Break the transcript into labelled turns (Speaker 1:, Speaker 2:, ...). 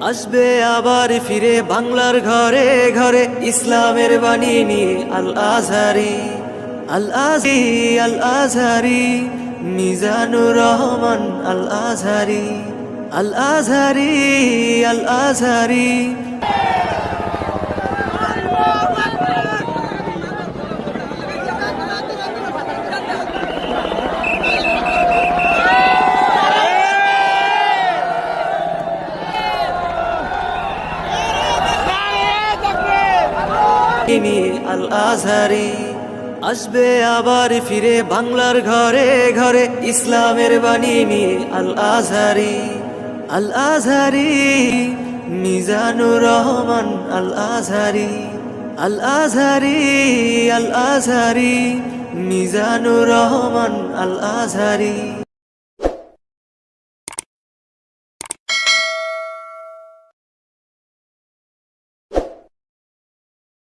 Speaker 1: আসবে আবার ফিরে বাংলার ঘরে ঘরে ইসলামের বাণী নিয়ে আল আজহারি, আল আজহারি, আল আজহারি, মিজানুর রহমান আল আজহারি, আল আজহারি, আল আজহারি। আল আজহারি আসবে আবার ফিরে বাংলার ঘরে ঘরে ইসলামের বাণী নিয়ে আল আজহারি, আল আজহারি, মিজানুর রহমান আল আজহারি, আল আজহারি, আল আজহারি, মিজানুর রহমান আল আজহারি।